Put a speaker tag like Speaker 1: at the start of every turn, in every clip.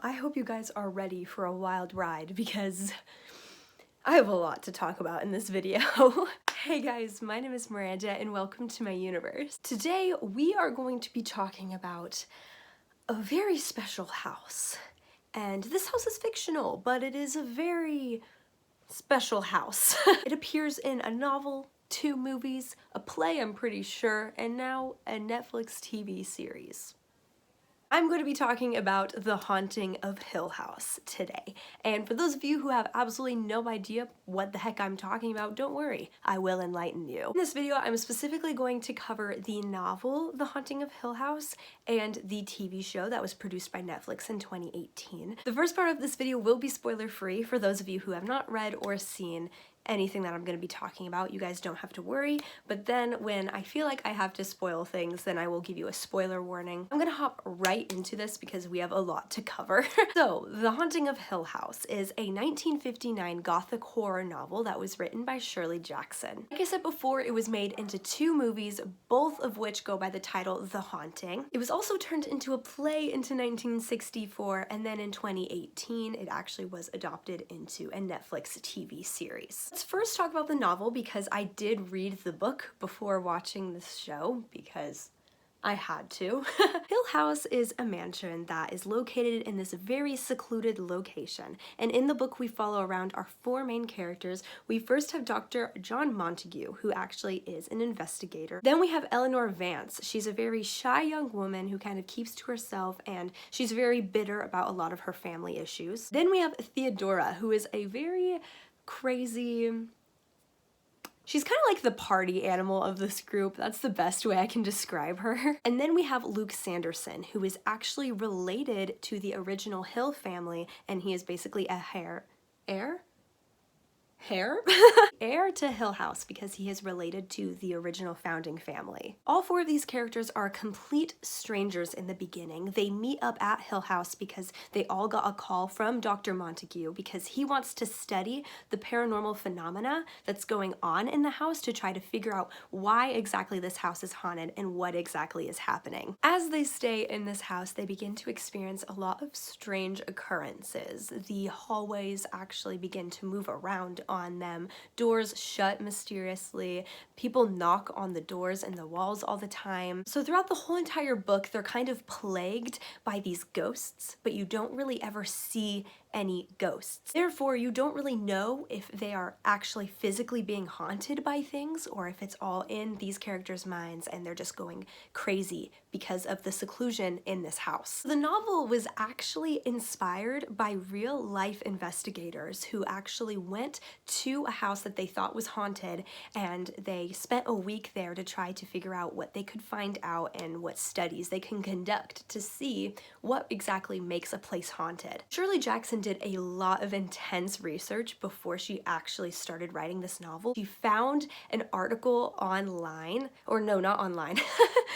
Speaker 1: I hope you guys are ready for a wild ride because I have a lot to talk about in this video. Hey guys, my name is Miranda and welcome to my universe. Today we are going to be talking about a very special house. And this house is fictional, but it is a very special house. It appears in a novel, 2 movies, a play I'm pretty sure, and now a Netflix TV series. I'm going to be talking about The Haunting of Hill House today. And for those of you who have absolutely no idea what the heck I'm talking about, don't worry, I will enlighten you. In this video, I'm specifically going to cover the novel The Haunting of Hill House and the TV show that was produced by Netflix in 2018. The first part of this video will be spoiler-free for those of you who have not read or seen anything that I'm going to be talking about. You guys don't have to worry, but then when I feel like I have to spoil things, then I will give you a spoiler warning. I'm gonna hop right into this because we have a lot to cover. So, The Haunting of Hill House is a 1959 gothic horror novel that was written by Shirley Jackson. Like I said before, it was made into 2 movies, both of which go by the title The Haunting. It was also turned into a play into 1964, and then in 2018, it actually was adopted into a Netflix TV series. Let's first talk about the novel because I did read the book before watching this show because I had to. Hill House is a mansion that is located in this very secluded location, and in the book we follow around our 4 main characters. We first have Dr. John Montague, who actually is an investigator. Then we have Eleanor Vance. She's a very shy young woman who kind of keeps to herself, and she's very bitter about a lot of her family issues. Then we have Theodora, who is a very crazy... She's kind of like the party animal of this group. That's the best way I can describe her. And then we have Luke Sanderson, who is actually related to the original Hill family, and he is basically a heir to Hill House because he is related to the original founding family. All 4 of these characters are complete strangers in the beginning. They meet up at Hill House because they all got a call from Dr. Montague because he wants to study the paranormal phenomena that's going on in the house to try to figure out why exactly this house is haunted and what exactly is happening. As they stay in this house, they begin to experience a lot of strange occurrences. The hallways actually begin to move around on them. Doors shut mysteriously. People knock on the doors and the walls all the time. So throughout the whole entire book, they're kind of plagued by these ghosts, but you don't really ever see any ghosts. Therefore, you don't really know if they are actually physically being haunted by things or if it's all in these characters' minds and they're just going crazy because of the seclusion in this house. The novel was actually inspired by real-life investigators who actually went to a house that they thought was haunted, and they spent a week there to try to figure out what they could find out and what studies they can conduct to see what exactly makes a place haunted. Shirley Jackson did a lot of intense research before she actually started writing this novel. She found an article online, or no, not online,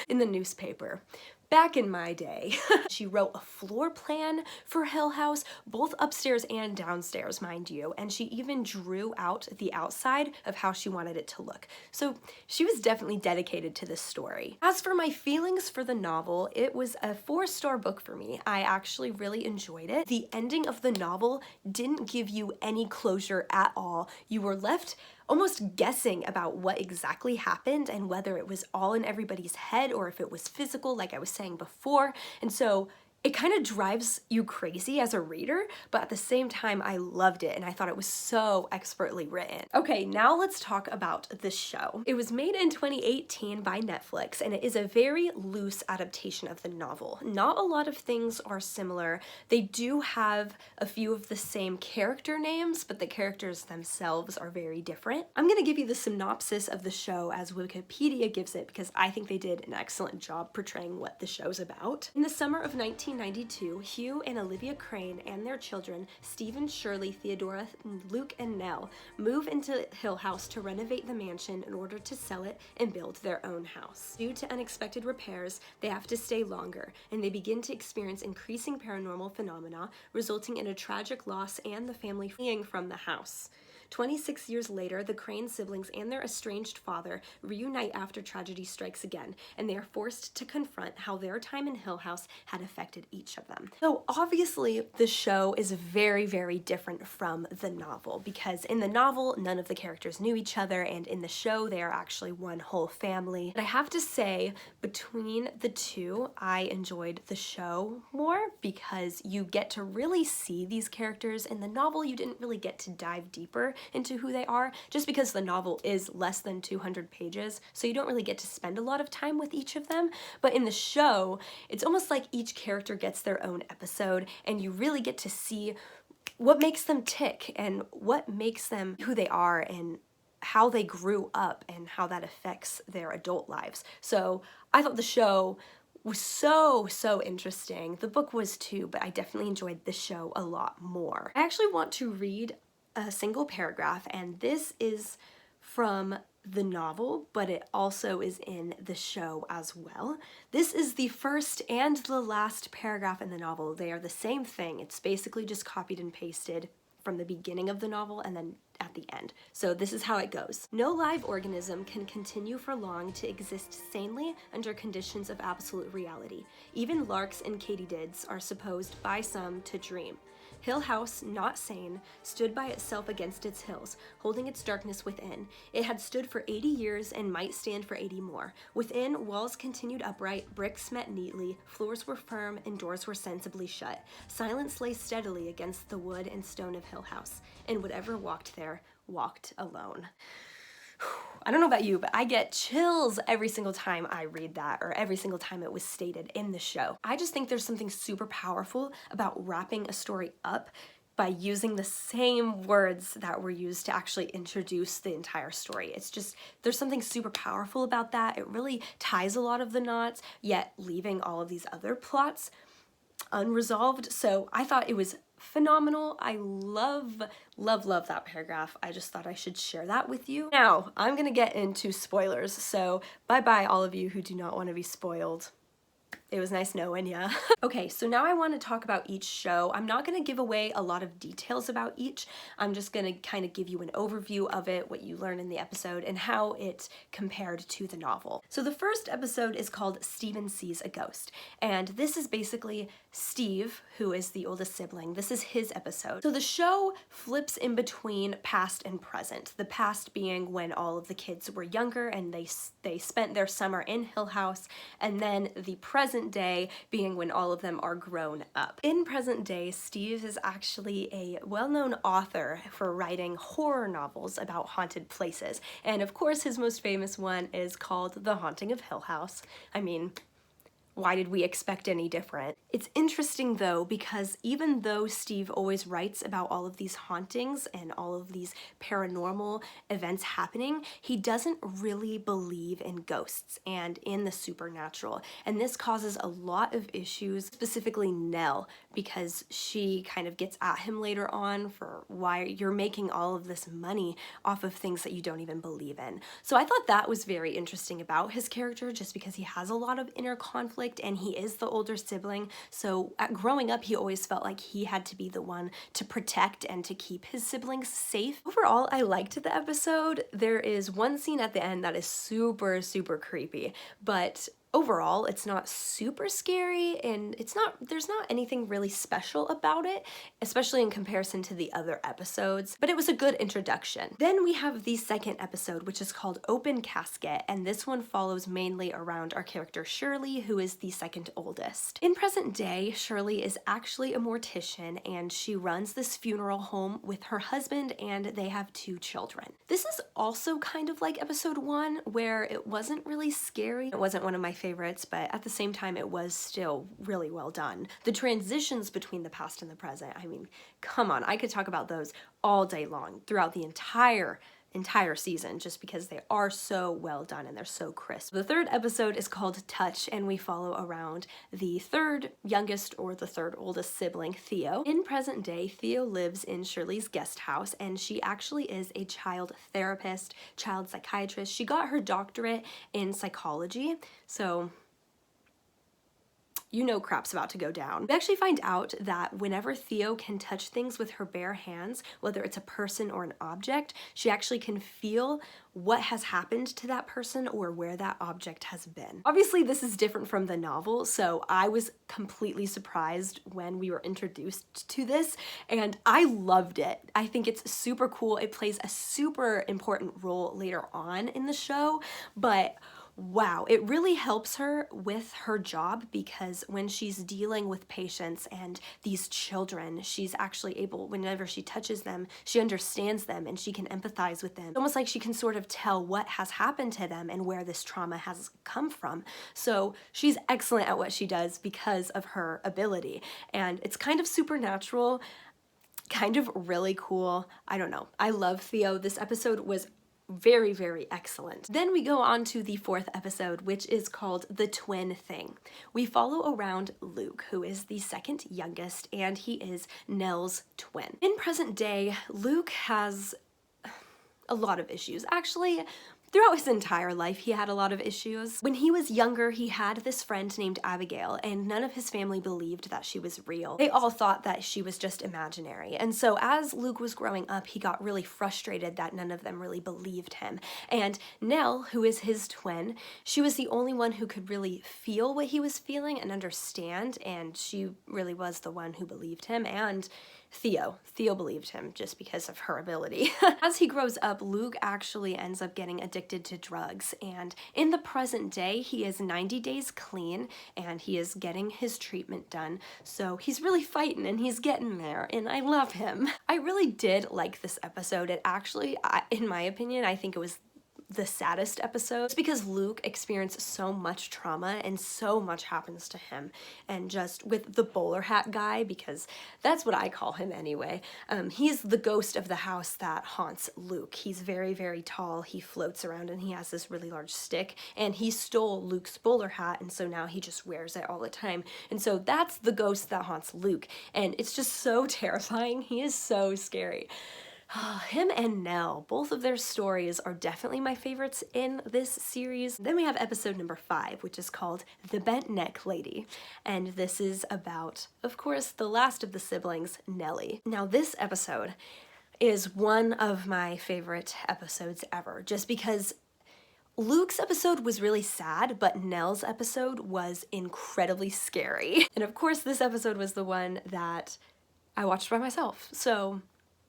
Speaker 1: in the newspaper. Back in my day, she wrote a floor plan for Hill House, both upstairs and downstairs, mind you, and she even drew out the outside of how she wanted it to look. So she was definitely dedicated to this story. As for my feelings for the novel, it was a 4-star book for me. I actually really enjoyed it. The ending of the novel didn't give you any closure at all. You were left almost guessing about what exactly happened and whether it was all in everybody's head or if it was physical, like I was saying before. And so it kind of drives you crazy as a reader, but at the same time, I loved it and I thought it was so expertly written. Okay, now let's talk about the show. It was made in 2018 by Netflix, and it is a very loose adaptation of the novel. Not a lot of things are similar. They do have a few of the same character names, but the characters themselves are very different. I'm gonna give you the synopsis of the show as Wikipedia gives it because I think they did an excellent job portraying what the show's about. In the summer of 1992, Hugh and Olivia Crane and their children, Stephen, Shirley, Theodora, Luke, and Nell, move into Hill House to renovate the mansion in order to sell it and build their own house. Due to unexpected repairs, they have to stay longer, and they begin to experience increasing paranormal phenomena, resulting in a tragic loss and the family fleeing from the house. 26 years later, the Crane siblings and their estranged father reunite after tragedy strikes again, and they are forced to confront how their time in Hill House had affected each of them. So obviously, the show is very, very different from the novel, because in the novel, none of the characters knew each other, and in the show, they are actually one whole family. But I have to say, between the two, I enjoyed the show more because you get to really see these characters. In the novel, you didn't really get to dive deeper into who they are, just because the novel is less than 200 pages, so you don't really get to spend a lot of time with each of them. But in the show, it's almost like each character gets their own episode, and you really get to see what makes them tick and what makes them who they are and how they grew up and how that affects their adult lives. So I thought the show was so interesting. The book was too, but I definitely enjoyed the show a lot more. I actually want to read a single paragraph, and this is from the novel, but it also is in the show as well. This is the first and the last paragraph in the novel. They are the same thing. It's basically just copied and pasted from the beginning of the novel and then at the end. So this is how it goes. No live organism can continue for long to exist sanely under conditions of absolute reality. Even larks and katydids are supposed by some to dream. Hill House, not sane, stood by itself against its hills, holding its darkness within. It had stood for 80 years and might stand for 80 more. Within, walls continued upright, bricks met neatly, floors were firm, and doors were sensibly shut. Silence lay steadily against the wood and stone of Hill House, and whatever walked there walked alone. I don't know about you, but I get chills every single time I read that, or every single time it was stated in the show. I just think there's something super powerful about wrapping a story up by using the same words that were used to actually introduce the entire story. It's just, there's something super powerful about that. It really ties a lot of the knots, yet leaving all of these other plots unresolved. So I thought it was phenomenal. I love that paragraph. I just thought I should share that with you. Now, I'm gonna get into spoilers, so bye-bye all of you who do not want to be spoiled. It was nice knowing ya. Okay, so now I want to talk about each show. I'm not going to give away a lot of details about each. I'm just going to kind of give you an overview of it, what you learn in the episode, and how it compared to the novel. So the first episode is called Steven Sees a Ghost, and this is basically Steve, who is the oldest sibling. This is his episode. So the show flips in between past and present. The past being when all of the kids were younger and they spent their summer in Hill House, and then the present day being when all of them are grown up. In present day, Steve is actually a well-known author for writing horror novels about haunted places, and of course his most famous one is called The Haunting of Hill House. I mean, why did we expect any different? It's interesting though, because even though Steve always writes about all of these hauntings and all of these paranormal events happening, he doesn't really believe in ghosts and in the supernatural. And this causes a lot of issues, specifically Nell, because she kind of gets at him later on for why you're making all of this money off of things that you don't even believe in. So I thought that was very interesting about his character, just because he has a lot of inner conflict and he is the older sibling. So growing up, he always felt like he had to be the one to protect and to keep his siblings safe. Overall, I liked the episode. There is one scene at the end that is super creepy, but overall, it's not super scary, and there's not anything really special about it, especially in comparison to the other episodes, but it was a good introduction. Then we have the second episode, which is called Open Casket, and this one follows mainly around our character Shirley, who is the second oldest. In present day, Shirley is actually a mortician, and she runs this funeral home with her husband, and they have 2 children. This is also kind of like episode 1, where it wasn't really scary. It wasn't one of my favorites, but at the same time it was still really well done. The transitions between the past and the present, I mean, come on, I could talk about those all day long throughout the entire season, just because they are so well done and they're so crisp. The third episode is called Touch, and we follow around the third youngest or the third oldest sibling, Theo. In present day, Theo lives in Shirley's guest house, and she actually is a child therapist, child psychiatrist. She got her doctorate in psychology, so you know crap's about to go down. We actually find out that whenever Theo can touch things with her bare hands, whether it's a person or an object, she actually can feel what has happened to that person or where that object has been. Obviously, this is different from the novel, so I was completely surprised when we were introduced to this, and I loved it. I think it's super cool. It plays a super important role later on in the show, but wow, it really helps her with her job because when she's dealing with patients and these children, she's actually able, whenever she touches them, she understands them and she can empathize with them. It's almost like she can sort of tell what has happened to them and where this trauma has come from. So she's excellent at what she does because of her ability. And it's kind of supernatural, kind of really cool. I don't know. I love Theo. This episode was very, very excellent. Then we go on to the 4th episode, which is called The Twin Thing. We follow around Luke, who is the 2nd youngest, and he is Nell's twin. In present day, Luke has a lot of issues. Actually, throughout his entire life, he had a lot of issues. When he was younger, he had this friend named Abigail, and none of his family believed that she was real. They all thought that she was just imaginary. And so as Luke was growing up, he got really frustrated that none of them really believed him. And Nell, who is his twin, she was the only one who could really feel what he was feeling and understand, and she really was the one who believed him, and Theo believed him just because of her ability. As he grows up, Luke actually ends up getting addicted to drugs, and in the present day, he is 90 days clean, and he is getting his treatment done, so he's really fighting, and he's getting there, and I love him. I really did like this episode. It actually, in my opinion, I think it was the saddest episodes because Luke experienced so much trauma and so much happens to him. And just with the bowler hat guy, because that's what I call him anyway, he's the ghost of the house that haunts Luke. He's very, very tall, he floats around, and he has this really large stick, and he stole Luke's bowler hat, and so now he just wears it all the time. And so that's the ghost that haunts Luke, and it's just so terrifying. He is so scary. Him and Nell, both of their stories are definitely my favorites in this series. Then we have episode number 5, which is called The Bent Neck Lady. And this is about, of course, the last of the siblings, Nellie. Now this episode is one of my favorite episodes ever, just because Luke's episode was really sad, but Nell's episode was incredibly scary. And of course, this episode was the one that I watched by myself, so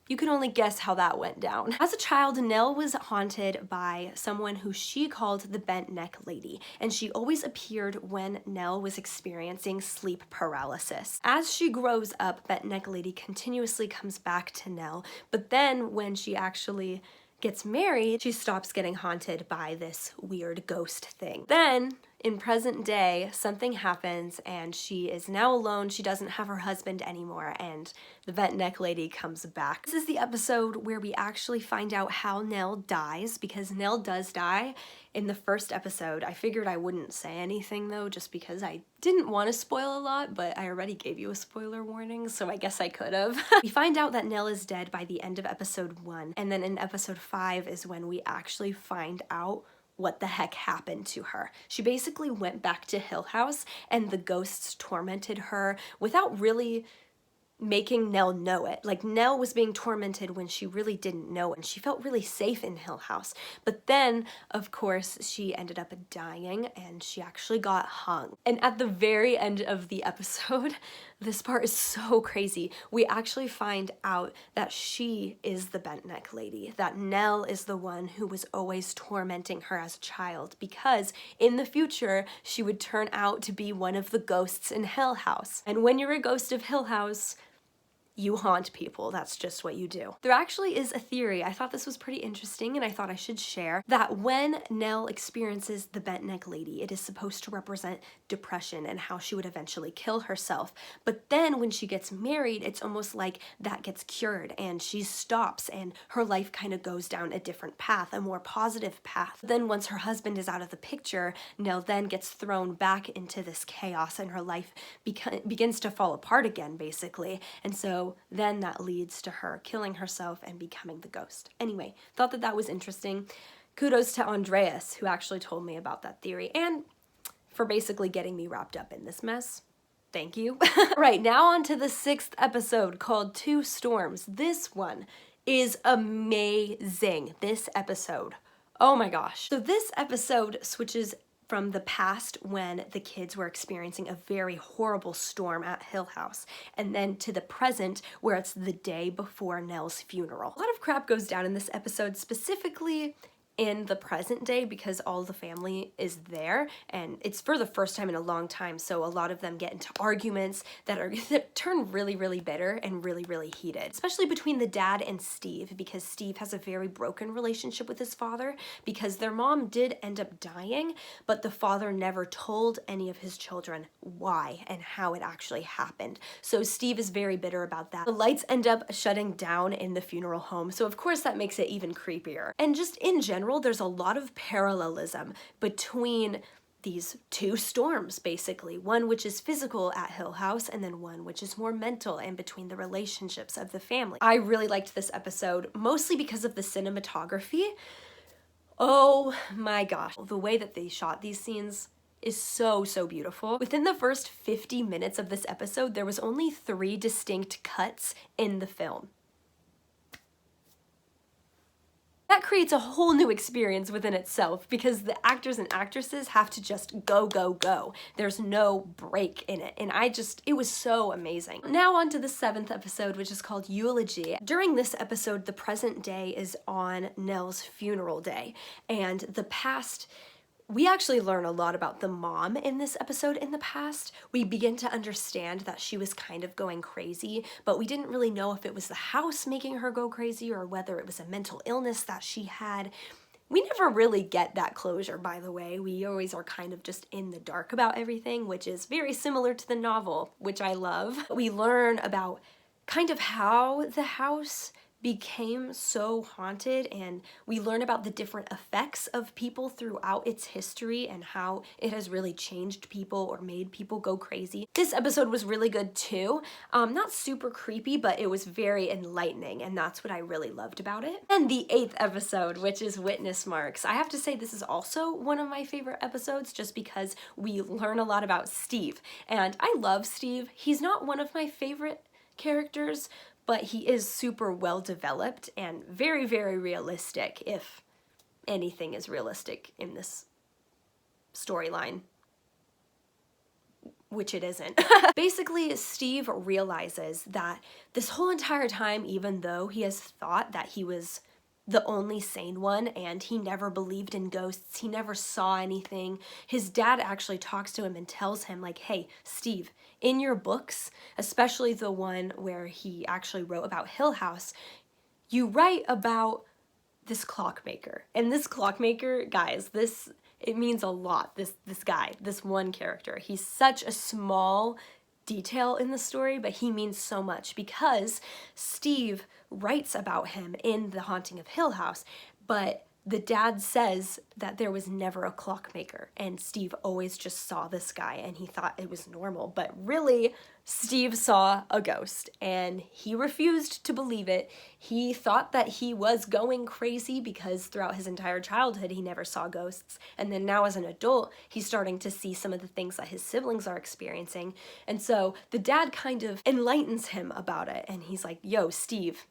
Speaker 1: you can only guess how that went down. As a child, Nell was haunted by someone who she called the Bent Neck Lady, and she always appeared when Nell was experiencing sleep paralysis. As she grows up, Bent Neck Lady continuously comes back to Nell, but then when she actually gets married, she stops getting haunted by this weird ghost thing. Then, in present day, something happens and she is now alone. She doesn't have her husband anymore, and the Bent Neck Lady comes back. This is the episode where we actually find out how Nell dies, because Nell does die in the first episode. I figured I wouldn't say anything though, just because I didn't want to spoil a lot, but I already gave you a spoiler warning, so I guess I could have. We find out that Nell is dead by the end of episode 1, and then in episode 5 is when we actually find out what the heck happened to her. She basically went back to Hill House, and the ghosts tormented her without really making Nell know it. Like, Nell was being tormented when she really didn't know it, and she felt really safe in Hill House. But then, of course, she ended up dying, and she actually got hung. And at the very end of the episode, this part is so crazy. We actually find out that she is the Bent Neck Lady, that Nell is the one who was always tormenting her as a child, because in the future, she would turn out to be one of the ghosts in Hill House. And when you're a ghost of Hill House, you haunt people. That's just what you do. There actually is a theory, I thought this was pretty interesting and I thought I should share, that when Nell experiences the Bent Neck Lady, it is supposed to represent depression and how she would eventually kill herself. But then when she gets married, it's almost like that gets cured and she stops and her life kind of goes down a different path, a more positive path. Then once her husband is out of the picture, Nell then gets thrown back into this chaos and her life begins to fall apart again, basically. And so then that leads to her killing herself and becoming the ghost. Anyway, thought that was interesting. Kudos to Andreas, who actually told me about that theory, and for basically getting me wrapped up in this mess. thank you. Right, now on to the 6th episode called Two Storms. This one is amazing, this episode. Oh my gosh. So this episode switches from the past when the kids were experiencing a very horrible storm at Hill House, and then to the present where it's the day before Nell's funeral. A lot of crap goes down in this episode, specifically in the present day because all the family is there, and it's for the first time in a long time, so a lot of them get into arguments that turn really bitter and really heated, especially between the dad and Steve, because Steve has a very broken relationship with his father because their mom did end up dying, but the father never told any of his children why and how it actually happened. So Steve is very bitter about that. The lights end up shutting down in the funeral home, so of course that makes it even creepier. And just in general, there's a lot of parallelism between these two storms, basically. One which is physical at Hill House, and then one which is more mental and between the relationships of the family. I really liked this episode, mostly because of the cinematography. Oh my gosh. The way that they shot these scenes is so beautiful. Within the first 50 minutes of this episode, there was only 3 distinct cuts in the film. That creates a whole new experience within itself because the actors and actresses have to just go. There's no break in it, and it was so amazing. Now on to the 7th episode, which is called Eulogy. During this episode, the present day is on Nell's funeral day, and the past. We actually learn a lot about the mom in this episode in the past. We begin to understand that she was kind of going crazy, but we didn't really know if it was the house making her go crazy or whether it was a mental illness that she had. We never really get that closure, by the way. We always are kind of just in the dark about everything, which is very similar to the novel, which I love. We learn about kind of how the house became so haunted, and we learn about the different effects of people throughout its history and how it has really changed people or made people go crazy. This episode was really good too. Not super creepy, but it was very enlightening, and that's what I really loved about it. And the 8th episode, which is Witness Marks. I have to say this is also one of my favorite episodes just because we learn a lot about Steve, and I love Steve. He's not one of my favorite characters, but he is super well developed and very realistic, if anything is realistic in this storyline, which it isn't. Basically, Steve realizes that this whole entire time, even though he has thought that he was the only sane one and he never believed in ghosts, he never saw anything, his dad actually talks to him and tells him, like, hey, Steve, in your books, especially the one where he actually wrote about Hill House, you write about this clockmaker. And this clockmaker, guys, it means a lot, this guy, this one character. He's such a small detail in the story, but he means so much because Steve writes about him in The Haunting of Hill House, but the dad says that there was never a clockmaker, and Steve always just saw this guy and he thought it was normal, but really Steve saw a ghost and he refused to believe it. He thought that he was going crazy because throughout his entire childhood he never saw ghosts, and then now as an adult he's starting to see some of the things that his siblings are experiencing, and so the dad kind of enlightens him about it, and he's like, yo, Steve,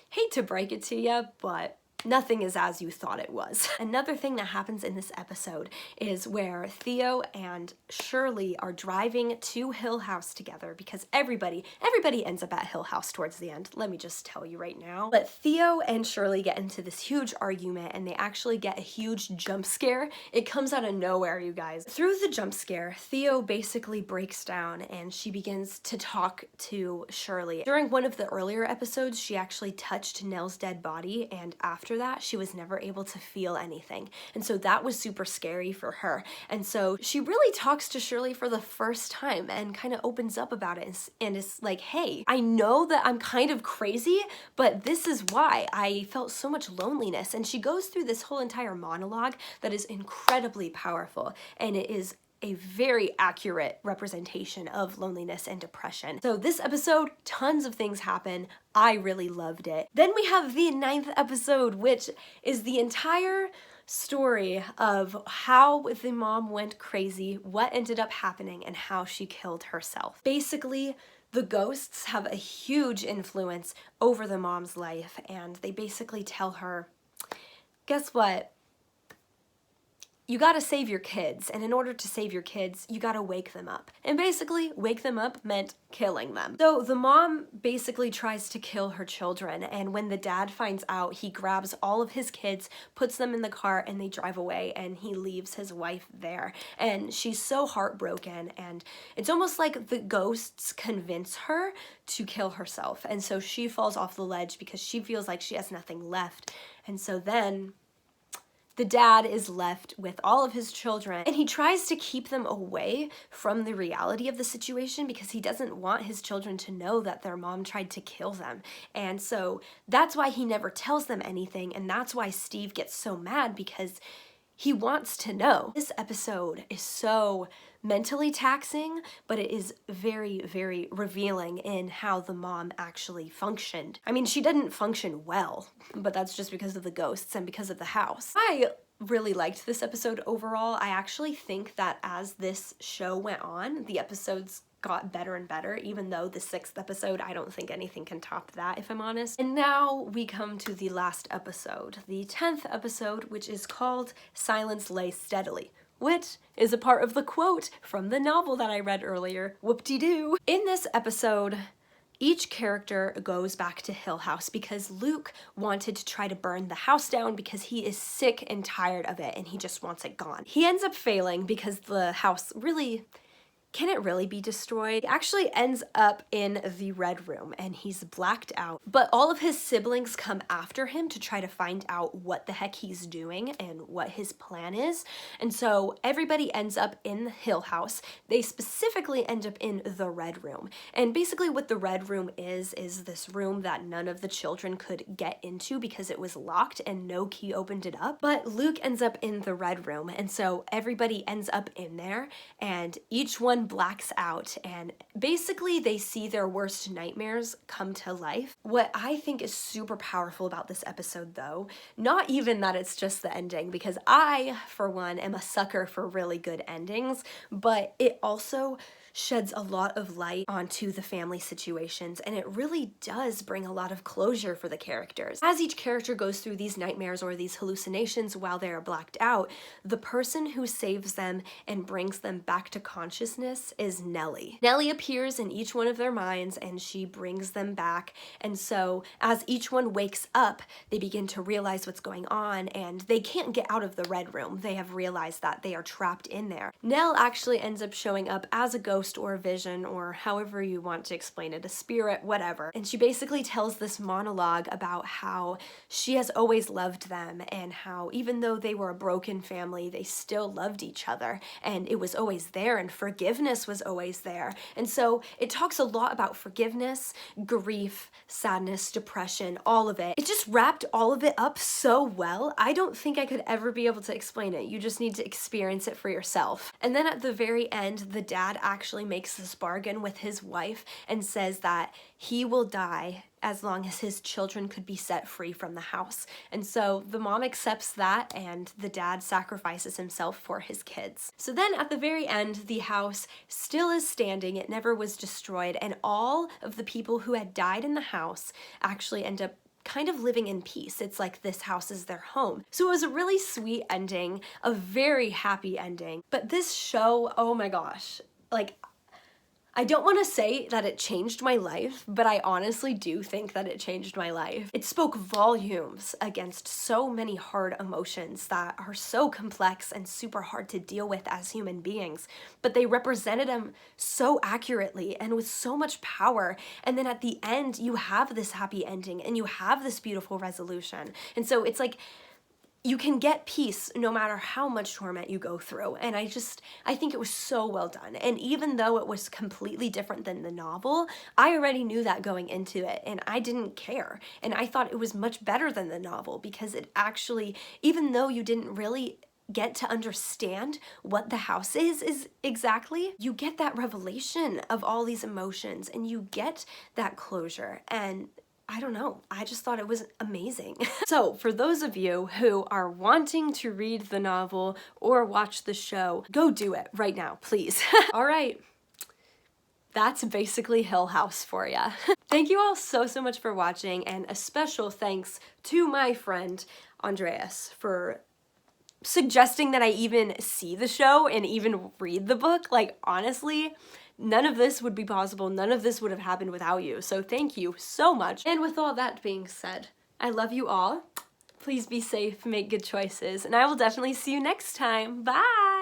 Speaker 1: hate to break it to you, but nothing is as you thought it was. Another thing that happens in this episode is where Theo and Shirley are driving to Hill House together because everybody ends up at Hill House towards the end, let me just tell you right now. But Theo and Shirley get into this huge argument and they actually get a huge jump scare. It comes out of nowhere, you guys. Through the jump scare, Theo basically breaks down and she begins to talk to Shirley. During one of the earlier episodes, she actually touched Nell's dead body, and after that, she was never able to feel anything. And so that was super scary for her. And so she really talks to Shirley for the first time and kind of opens up about it and is like, hey, I know that I'm kind of crazy, but this is why I felt so much loneliness. And she goes through this whole entire monologue that is incredibly powerful, and it is a very accurate representation of loneliness and depression. So this episode, tons of things happen. I really loved it. Then we have the 9th episode, which is the entire story of how the mom went crazy, what ended up happening, and how she killed herself. Basically, the ghosts have a huge influence over the mom's life, and they basically tell her, guess what? You gotta save your kids, and in order to save your kids, you gotta wake them up. And basically, wake them up meant killing them. So the mom basically tries to kill her children, and when the dad finds out, he grabs all of his kids, puts them in the car, and they drive away, and he leaves his wife there. And she's so heartbroken, and it's almost like the ghosts convince her to kill herself. And so she falls off the ledge because she feels like she has nothing left. And so then the dad is left with all of his children, and he tries to keep them away from the reality of the situation because he doesn't want his children to know that their mom tried to kill them. And so that's why he never tells them anything, and that's why Steve gets so mad, because he wants to know. This episode is so mentally taxing, but it is very, very revealing in how the mom actually functioned. I mean, she didn't function well, but that's just because of the ghosts and because of the house. I really liked this episode overall. I actually think that as this show went on, the episodes got better and better, even though the 6th episode, I don't think anything can top that, if I'm honest. And now we come to the last episode, the 10th episode, which is called Silence Lay Steadily, which is a part of the quote from the novel that I read earlier, whoop-de-doo. In this episode, each character goes back to Hill House because Luke wanted to try to burn the house down because he is sick and tired of it and he just wants it gone. He ends up failing because the house really... Can it really be destroyed? He actually ends up in the Red Room and he's blacked out. But all of his siblings come after him to try to find out what the heck he's doing and what his plan is. And so everybody ends up in the Hill House. They specifically end up in the Red Room. And basically what the Red Room is this room that none of the children could get into because it was locked and no key opened it up. But Luke ends up in the Red Room, and so everybody ends up in there and each one blacks out, and basically they see their worst nightmares come to life. What I think is super powerful about this episode, though, not even that it's just the ending, because I, for one, am a sucker for really good endings, but it also sheds a lot of light onto the family situations, and it really does bring a lot of closure for the characters. As each character goes through these nightmares or these hallucinations while they are blacked out, the person who saves them and brings them back to consciousness is Nellie. Nellie appears in each one of their minds and she brings them back, and so as each one wakes up, they begin to realize what's going on and they can't get out of the Red Room. They have realized that they are trapped in there. Nell actually ends up showing up as a ghost or a vision, or however you want to explain it, a spirit, whatever. And she basically tells this monologue about how she has always loved them and how even though they were a broken family, they still loved each other and it was always there and forgiveness was always there. And so it talks a lot about forgiveness, grief, sadness, depression, all of it. It just wrapped all of it up so well. I don't think I could ever be able to explain it. You just need to experience it for yourself. And then at the very end, the dad actually makes this bargain with his wife and says that he will die as long as his children could be set free from the house. And so the mom accepts that and the dad sacrifices himself for his kids. So then at the very end, the house still is standing. It never was destroyed, and all of the people who had died in the house actually end up kind of living in peace. It's like this house is their home. So it was a really sweet ending, a very happy ending. But this show, oh my gosh, like, I don't want to say that it changed my life, but I honestly do think that it changed my life. It spoke volumes against so many hard emotions that are so complex and super hard to deal with as human beings, but they represented them so accurately and with so much power. And then at the end, you have this happy ending and you have this beautiful resolution. And so it's like, you can get peace no matter how much torment you go through. And I think it was so well done. And even though it was completely different than the novel, I already knew that going into it and I didn't care. And I thought it was much better than the novel because it actually, even though you didn't really get to understand what the house is exactly, you get that revelation of all these emotions and you get that closure. And I don't know, I just thought it was amazing. So for those of you who are wanting to read the novel or watch the show, go do it right now, please. All right, that's basically Hill House for ya. Thank you all so much for watching, and a special thanks to my friend Andreas for suggesting that I even see the show and even read the book. Like, honestly, none of this would be possible. None of this would have happened without you. So thank you so much. And with all that being said, I love you all. Please be safe, make good choices, and I will definitely see you next time. Bye!